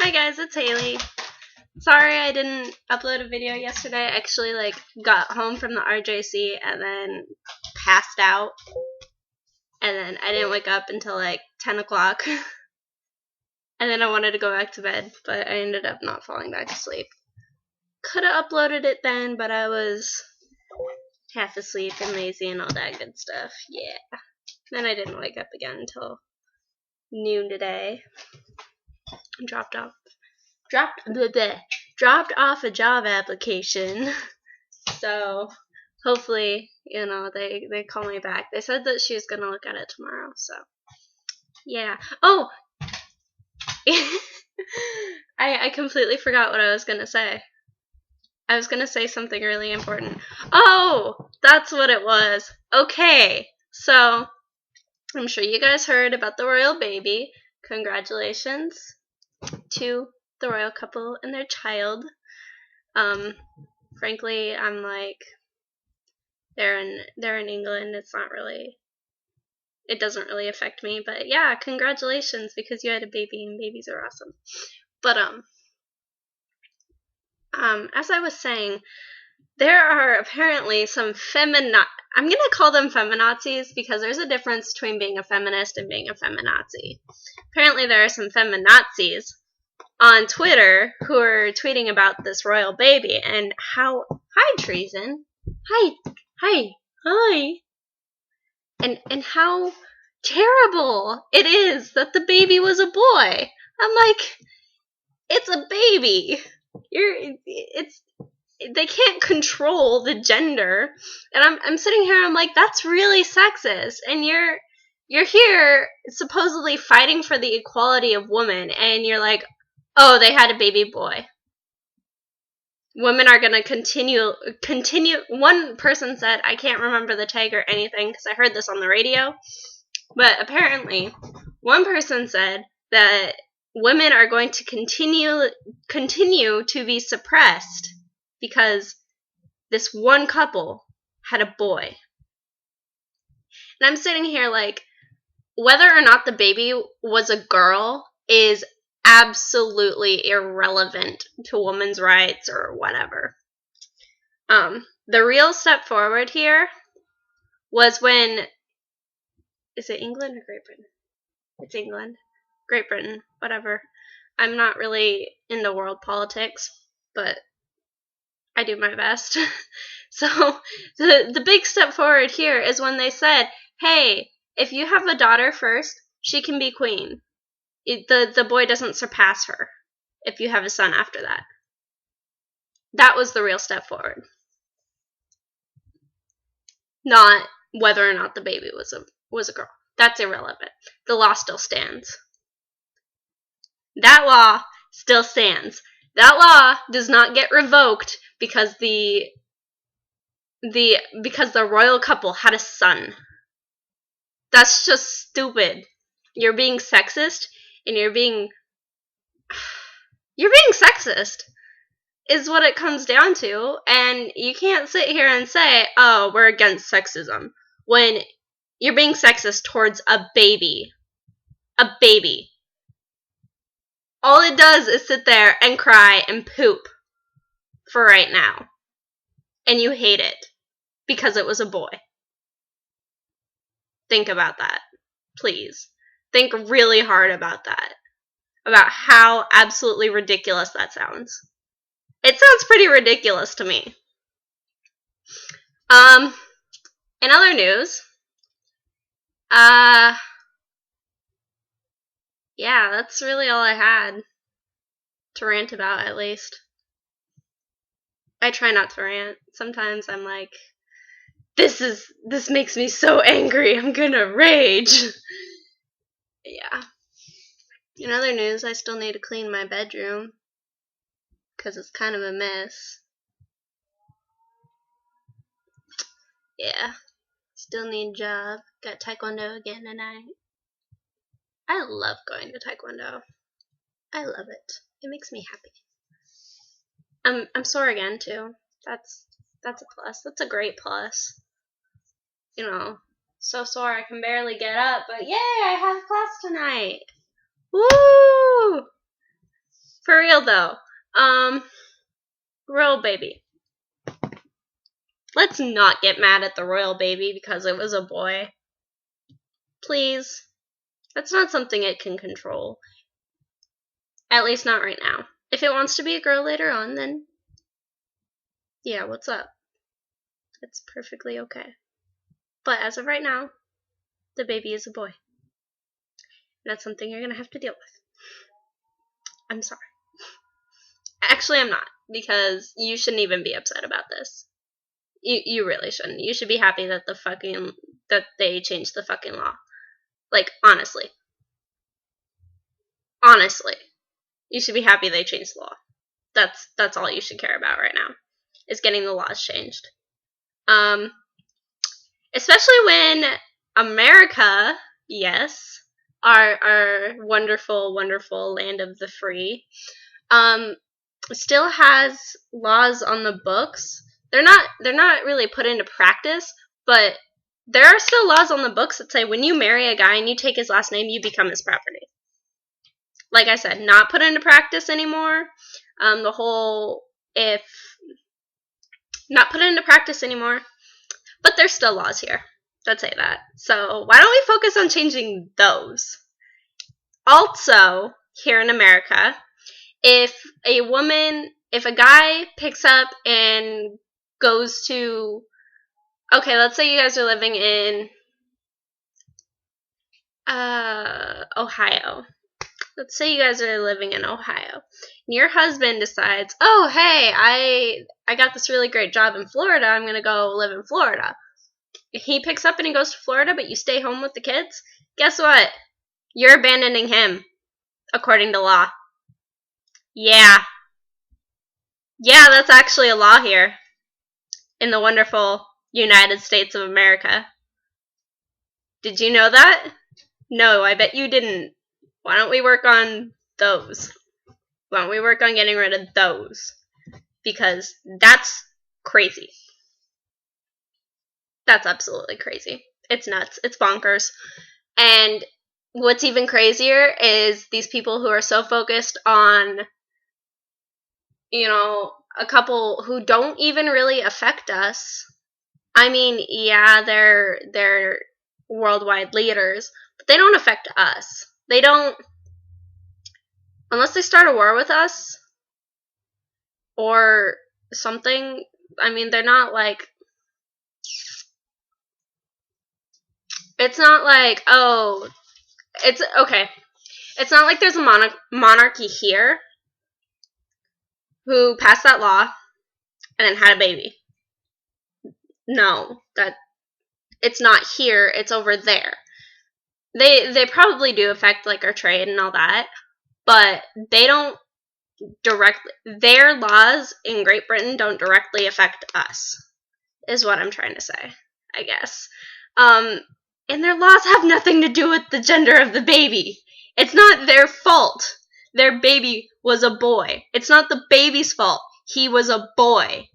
Hi guys, it's Haley. Sorry I didn't upload a video yesterday. I actually got home from the RJC and then passed out. And then I didn't wake up until 10 o'clock. And then I wanted to go back to bed, but I ended up not falling back to sleep. Could have uploaded it then, but I was half asleep and lazy and all that good stuff. Yeah. Then I didn't wake up again until noon today. Dropped off a job application. So hopefully, they call me back. They said that she was gonna look at it tomorrow, so yeah. Oh, I completely forgot what I was gonna say. I was gonna say something really important. Oh, that's what it was. Okay, so I'm sure you guys heard about the royal baby. Congratulations to the royal couple and their child. Frankly, I'm they're in England. It doesn't really affect me, but yeah, congratulations because you had a baby and babies are awesome. But as I was saying, there are apparently some I'm gonna call them feminazis because there's a difference between being a feminist and being a feminazi. Apparently there are some feminazis on Twitter who are tweeting about this royal baby and how hi treason. Hi. And how terrible it is that the baby was a boy. I'm like, it's a baby. They can't control the gender. And I'm sitting here, I'm like, that's really sexist. And you're here supposedly fighting for the equality of women, and you're like, oh, they had a baby boy. Women are going to continue. One person said, I can't remember the tag or anything because I heard this on the radio, but apparently one person said that women are going to continue to be suppressed because this one couple had a boy. And I'm sitting here like, whether or not the baby was a girl is absolutely irrelevant to women's rights or whatever. The real step forward here was when, is it England or Great Britain? It's England. Great Britain, whatever. I'm not really into world politics, but I do my best. So the big step forward here is when they said, hey, if you have a daughter first, she can be queen. The boy doesn't surpass her if you have a son after that. That was the real step forward. Not whether or not the baby was a girl. That's irrelevant. The law still stands. That law still stands. That law does not get revoked because the royal couple had a son. That's just stupid. You're being sexist, and you're being sexist is what it comes down to, and you can't sit here and say, oh, we're against sexism, when you're being sexist towards a baby. A baby. All it does is sit there and cry and poop for right now. And you hate it because it was a boy. Think about that, please. Think really hard about that. About how absolutely ridiculous that sounds. It sounds pretty ridiculous to me. In other news, yeah, that's really all I had to rant about, at least. I try not to rant. Sometimes I'm like, this makes me so angry, I'm gonna rage. Yeah. In other news, I still need to clean my bedroom because it's kind of a mess. Yeah. Still need a job. Got taekwondo again tonight. I love going to taekwondo. I love it. It makes me happy. I'm sore again too. That's a plus. That's a great plus. So sore I can barely get up, but yay, I have class tonight. Woo! For real though, royal baby. Let's not get mad at the royal baby because it was a boy. Please. That's not something it can control. At least not right now. If it wants to be a girl later on, then yeah, what's up? It's perfectly okay. But as of right now, the baby is a boy. That's something you're gonna have to deal with. I'm sorry. Actually, I'm not, because you shouldn't even be upset about this. You really shouldn't. You should be happy that that they changed the fucking law. Like, honestly. Honestly. You should be happy they changed the law. That's all you should care about right now, is getting the laws changed. Especially when America, yes, our wonderful, wonderful land of the free, still has laws on the books. They're not really put into practice, but there are still laws on the books that say when you marry a guy and you take his last name, you become his property. Like I said, not put into practice anymore. The whole if not put into practice anymore, but there's still laws here that say that. So why don't we focus on changing those? Also, here in America, if a guy picks up and goes to, okay, let's say you guys are living in Ohio. Let's say you guys are living in Ohio. And your husband decides, oh, hey, I got this really great job in Florida. I'm going to go live in Florida. If he picks up and he goes to Florida, but you stay home with the kids, guess what? You're abandoning him, according to law. Yeah. Yeah, that's actually a law here in the wonderful United States of America. Did you know that? No, I bet you didn't. Why don't we work on those? Why don't we work on getting rid of those? Because that's crazy. That's absolutely crazy. It's nuts. It's bonkers. And what's even crazier is these people who are so focused on, a couple who don't even really affect us. I mean, yeah, they're worldwide leaders, but they don't affect us. They don't, unless they start a war with us or something. I mean, they're not like, it's not like, oh, it's okay. It's not like there's a monarchy here who passed that law and then had a baby. No, that it's not here, it's over there. They probably do affect like our trade and all that, but they don't directly, their laws in Great Britain don't directly affect us, is what I'm trying to say, I guess. And their laws have nothing to do with the gender of the baby. It's not their fault. Their baby was a boy. It's not the baby's fault. He was a boy.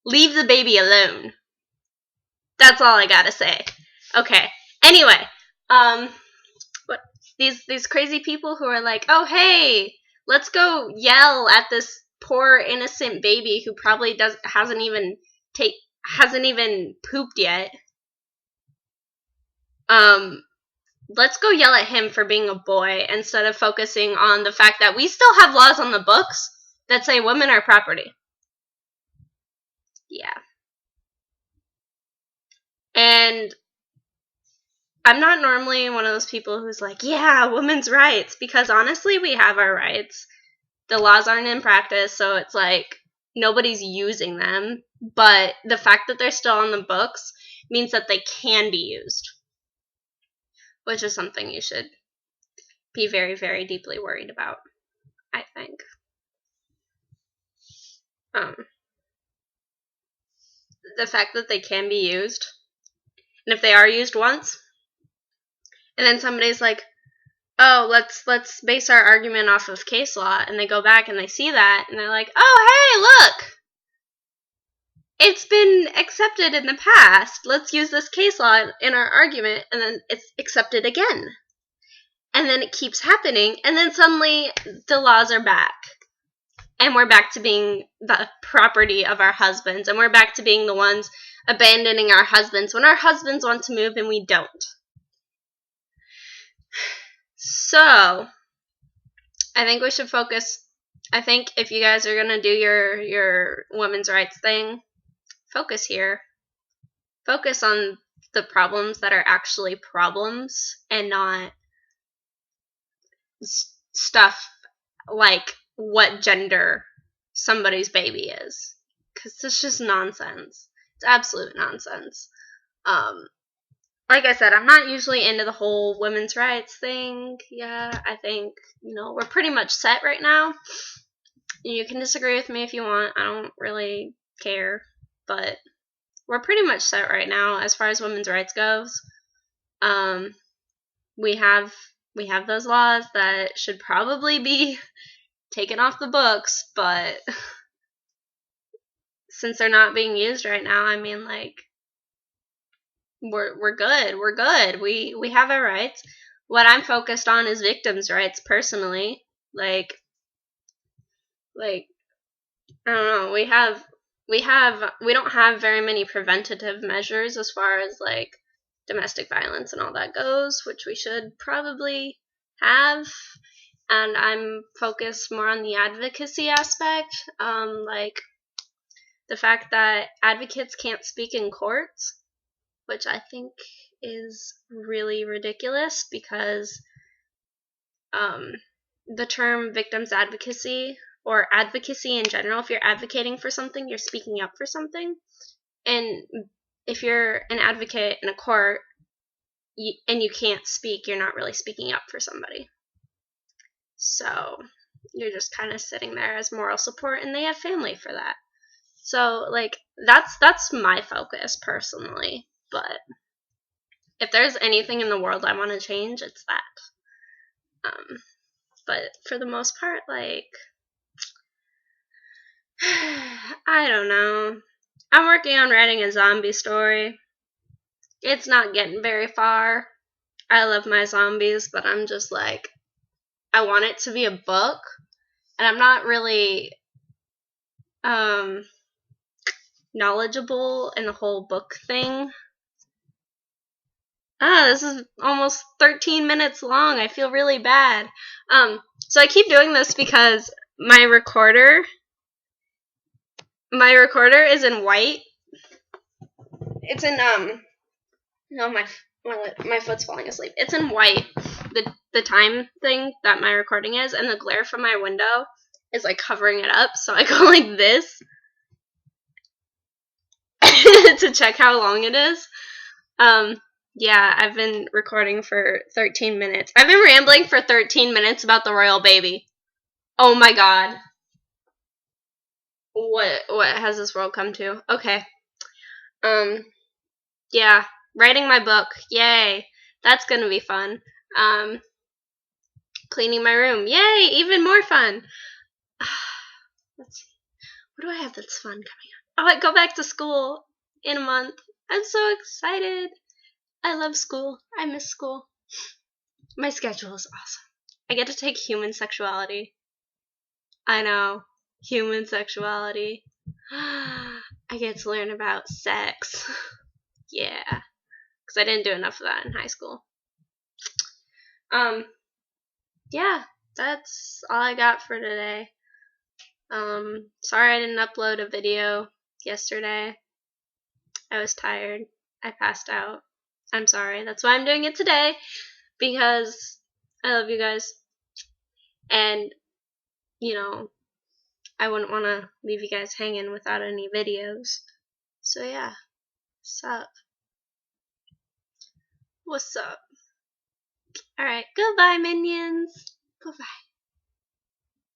Leave the baby alone. That's all I gotta say. Okay. Anyway, what these crazy people who are like, oh hey, let's go yell at this poor innocent baby who probably hasn't even pooped yet. Let's go yell at him for being a boy instead of focusing on the fact that we still have laws on the books that say women are property. Yeah. And I'm not normally one of those people who's like, yeah, women's rights, because honestly, we have our rights. The laws aren't in practice, so it's like nobody's using them. But the fact that they're still on the books means that they can be used, which is something you should be very, very deeply worried about, I think. The fact that they can be used, and if they are used once, and then somebody's like, oh, let's base our argument off of case law, and they go back and they see that, and they're like, oh, hey, look! It's been accepted in the past. Let's use this case law in our argument, and then it's accepted again. and then it keeps happening, and then suddenly the laws are back. And we're back to being the property of our husbands, and we're back to being the ones abandoning our husbands when our husbands want to move and we don't. So, I think we should focus. I think if you guys are going to do your women's rights thing, focus here. Focus on the problems that are actually problems and not stuff like what gender somebody's baby is. Because it's just nonsense. It's absolute nonsense. Like I said, I'm not usually into the whole women's rights thing. Yeah, I think, we're pretty much set right now. You can disagree with me if you want. I don't really care. But we're pretty much set right now as far as women's rights goes. We have those laws that should probably be taken off the books, but since they're not being used right now, I mean, like, we're good. We're good. We have our rights. What I'm focused on is victims' rights personally. Like I don't know. We don't have very many preventative measures as far as like domestic violence and all that goes, which we should probably have. And I'm focused more on the advocacy aspect, like the fact that advocates can't speak in courts, which I think is really ridiculous because the term victims advocacy, or advocacy in general, if you're advocating for something, you're speaking up for something. And if you're an advocate in a court and you can't speak, you're not really speaking up for somebody. So you're just kind of sitting there as moral support, and they have family for that. So, like, that's my focus personally. But if there's anything in the world I want to change, it's that. But for the most part, like, I don't know. I'm working on writing a zombie story. It's not getting very far. I love my zombies, but I'm just like, I want it to be a book, and I'm not really knowledgeable in the whole book thing. This is almost 13 minutes long. I feel really bad. So I keep doing this because my recorder is in white. It's in my foot's falling asleep. It's in white. The time thing that my recording is, and the glare from my window is like covering it up, so I go like this to check how long it is. Yeah, I've been recording for 13 minutes. I've been rambling for 13 minutes about the royal baby. Oh my god. What has this world come to? Okay. Yeah, writing my book. Yay. That's going to be fun. Cleaning my room. Yay, even more fun. Let's see. What do I have that's fun coming up? Oh, I go back to school in a month. I'm so excited. I love school. I miss school. My schedule is awesome. I get to take human sexuality. I know. Human sexuality. I get to learn about sex. Yeah. Because I didn't do enough of that in high school. Yeah. That's all I got for today. Sorry I didn't upload a video yesterday. I was tired. I passed out. I'm sorry. That's why I'm doing it today. Because I love you guys. And, I wouldn't want to leave you guys hanging without any videos. So yeah. What's up? What's up? Alright. Goodbye, minions. Goodbye.